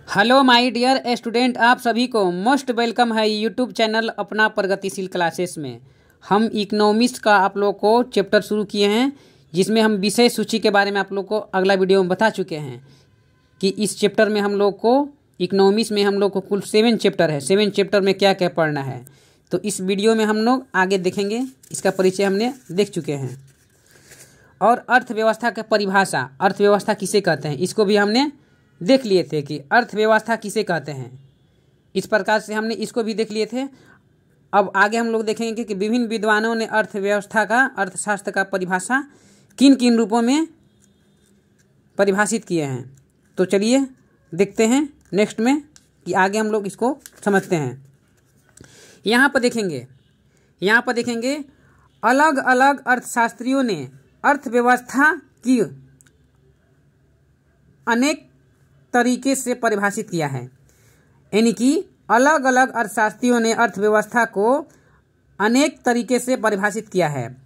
Hello my dear student, आप सभी को मोस्ट वेलकम है यूट्यूब चैनल अपना प्रगतिशील क्लासेस में। हम इकोनॉमिक्स का आप लोग को चैप्टर शुरू किए हैं, जिसमें हम विषय सूची के बारे में आप लोग को अगला वीडियो में बता चुके हैं कि इस चैप्टर में हम लोग को इकोनॉमिक्स में हम लोग को कुल 7 चैप्टर है। 7 चैप्टर में क्या क्या पढ़ना है, तो इस वीडियो में हम लोग आगे देखेंगे। इसका परिचय हमने देख चुके हैं। और अर्थव्यवस्था का परिभाषा, अर्थव्यवस्था किसे कहते हैं, इसको भी हमने देख लिए थे कि अर्थव्यवस्था किसे कहते हैं। इस प्रकार से हमने इसको भी देख लिए थे। अब आगे हम लोग देखेंगे कि विभिन्न विद्वानों ने अर्थव्यवस्था का, अर्थशास्त्र का परिभाषा किन किन रूपों में परिभाषित किए हैं। तो चलिए देखते हैं नेक्स्ट में कि आगे हम लोग इसको समझते हैं। यहाँ पर देखेंगे अलग अलग अर्थशास्त्रियों ने अर्थव्यवस्था की अनेक तरीके से परिभाषित किया है। यानी कि अलग अलग अर्थशास्त्रियों ने अर्थव्यवस्था को अनेक तरीके से परिभाषित किया है।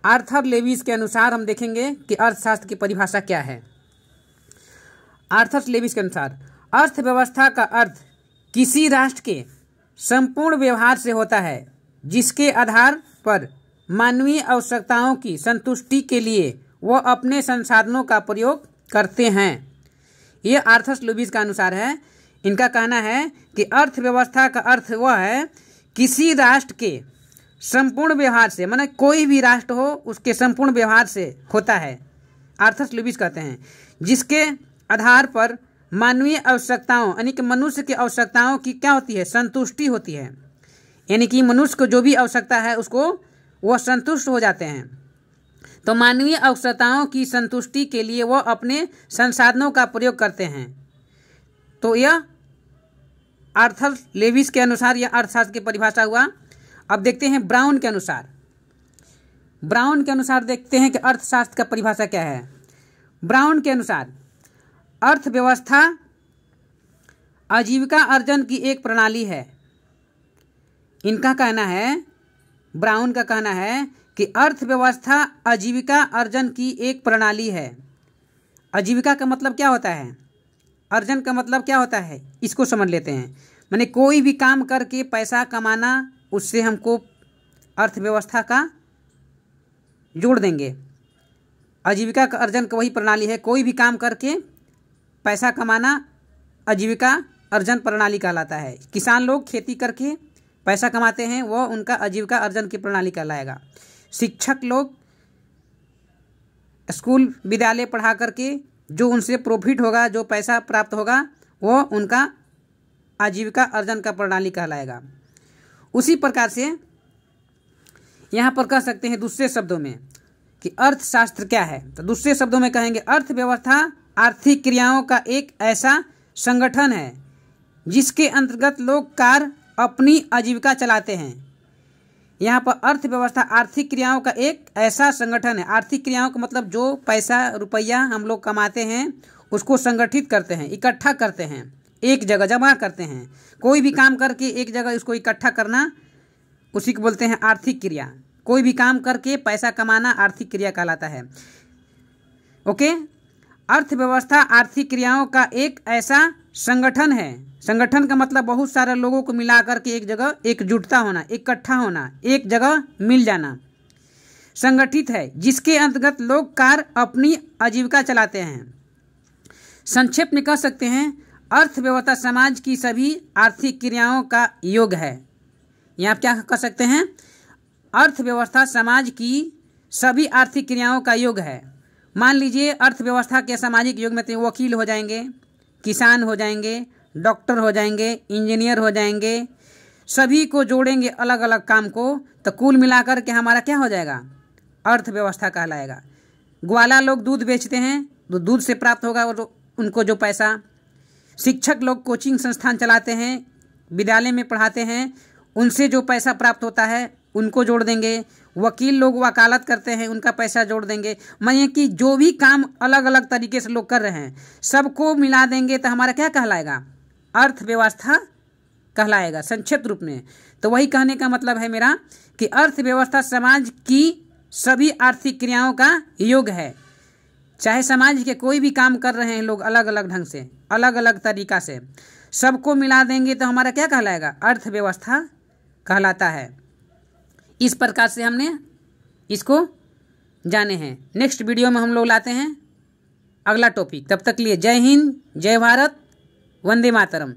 आर्थर लेविस के अनुसार हम देखेंगे कि अर्थशास्त्र की परिभाषा क्या है। आर्थर लेविस के अनुसार अर्थव्यवस्था का अर्थ किसी राष्ट्र के संपूर्ण व्यवहार से होता है जिसके आधार पर मानवीय आवश्यकताओं की संतुष्टि के लिए वह अपने संसाधनों का प्रयोग करते हैं। ये आर्थर लेविस का अनुसार है। इनका कहना है कि अर्थव्यवस्था का अर्थ वह है किसी राष्ट्र के संपूर्ण व्यवहार से, माने कोई भी राष्ट्र हो उसके संपूर्ण व्यवहार से होता है। आर्थर लेविस कहते हैं जिसके आधार पर मानवीय आवश्यकताओं यानी कि मनुष्य की आवश्यकताओं की क्या होती है, संतुष्टि होती है। यानी कि मनुष्य को जो भी आवश्यकता है उसको वह संतुष्ट हो जाते हैं। तो मानवीय आवश्यकताओं की संतुष्टि के लिए वह अपने संसाधनों का प्रयोग करते हैं। तो यह आर्थर लेविस के अनुसार यह अर्थशास्त्र की परिभाषा हुआ। अब देखते हैं ब्राउन के अनुसार देखते हैं कि अर्थशास्त्र का परिभाषा क्या है। ब्राउन के अनुसार अर्थव्यवस्था आजीविका अर्जन की एक प्रणाली है। इनका कहना है, ब्राउन का कहना है कि अर्थव्यवस्था आजीविका अर्जन की एक प्रणाली है। आजीविका का मतलब क्या होता है, अर्जन का मतलब क्या होता है, इसको समझ लेते हैं। माने कोई भी काम करके पैसा कमाना, उससे हमको अर्थव्यवस्था का जोड़ देंगे। आजीविका का अर्जन का वही प्रणाली है, कोई भी काम करके पैसा कमाना आजीविका अर्जन प्रणाली कहलाता है। किसान लोग खेती करके पैसा कमाते हैं, वह उनका आजीविका अर्जन की प्रणाली कहलाएगा। शिक्षक लोग स्कूल विद्यालय पढ़ा करके जो उनसे प्रॉफिट होगा, जो पैसा प्राप्त होगा, वो उनका आजीविका अर्जन का प्रणाली कहलाएगा। उसी प्रकार से यहाँ पर कह सकते हैं दूसरे शब्दों में कि अर्थशास्त्र क्या है। तो दूसरे शब्दों में कहेंगे अर्थव्यवस्था आर्थिक क्रियाओं का एक ऐसा संगठन है जिसके अंतर्गत लोग कार्य अपनी आजीविका चलाते हैं। यहाँ पर अर्थव्यवस्था आर्थिक क्रियाओं का एक ऐसा संगठन है। आर्थिक क्रियाओं का मतलब जो पैसा रुपया हम लोग कमाते हैं उसको संगठित करते हैं, इकट्ठा करते हैं, एक जगह जमा करते हैं। कोई भी काम करके एक जगह उसको इकट्ठा करना, उसी को बोलते हैं आर्थिक क्रिया। कोई भी काम करके पैसा कमाना आर्थिक क्रिया कहलाता है। ओके, अर्थव्यवस्था आर्थिक क्रियाओं का एक ऐसा संगठन है। संगठन का मतलब बहुत सारे लोगों को मिला करके एक जगह एकजुटता होना, इकट्ठा होना, एक जगह मिल जाना। संगठित है जिसके अंतर्गत लोग कार्य अपनी आजीविका चलाते हैं। संक्षेप में कह सकते हैं अर्थव्यवस्था समाज की सभी आर्थिक क्रियाओं का योग है। यहाँ क्या कह सकते हैं, अर्थव्यवस्था समाज की सभी आर्थिक क्रियाओं का योग है। मान लीजिए अर्थव्यवस्था के सामाजिक योग में तो वकील हो जाएंगे, किसान हो जाएंगे, डॉक्टर हो जाएंगे, इंजीनियर हो जाएंगे, सभी को जोड़ेंगे अलग अलग काम को, तो कुल मिलाकर के हमारा क्या हो जाएगा, अर्थव्यवस्था कहलाएगा। ग्वाला लोग दूध बेचते हैं तो दूध से प्राप्त होगा उनको जो पैसा। शिक्षक लोग कोचिंग संस्थान चलाते हैं, विद्यालय में पढ़ाते हैं, उनसे जो पैसा प्राप्त होता है उनको जोड़ देंगे। वकील लोग वकालत करते हैं, उनका पैसा जोड़ देंगे। माने कि जो भी काम अलग अलग तरीके से लोग कर रहे हैं सबको मिला देंगे तो हमारा क्या कहलाएगा, अर्थव्यवस्था कहलाएगा संक्षिप्त रूप में। तो वही कहने का मतलब है मेरा कि अर्थव्यवस्था समाज की सभी आर्थिक क्रियाओं का योग है। चाहे समाज के कोई भी काम कर रहे हैं लोग अलग अलग ढंग से, अलग अलग तरीका से, सबको मिला देंगे तो हमारा क्या कहलाएगा? अर्थव्यवस्था कहलाता है। इस प्रकार से हमने इसको जाने हैं। नेक्स्ट वीडियो में हम लोग लाते हैं अगला टॉपिक। तब तक लिए जय हिंद, जय भारत, वंदे मातरम।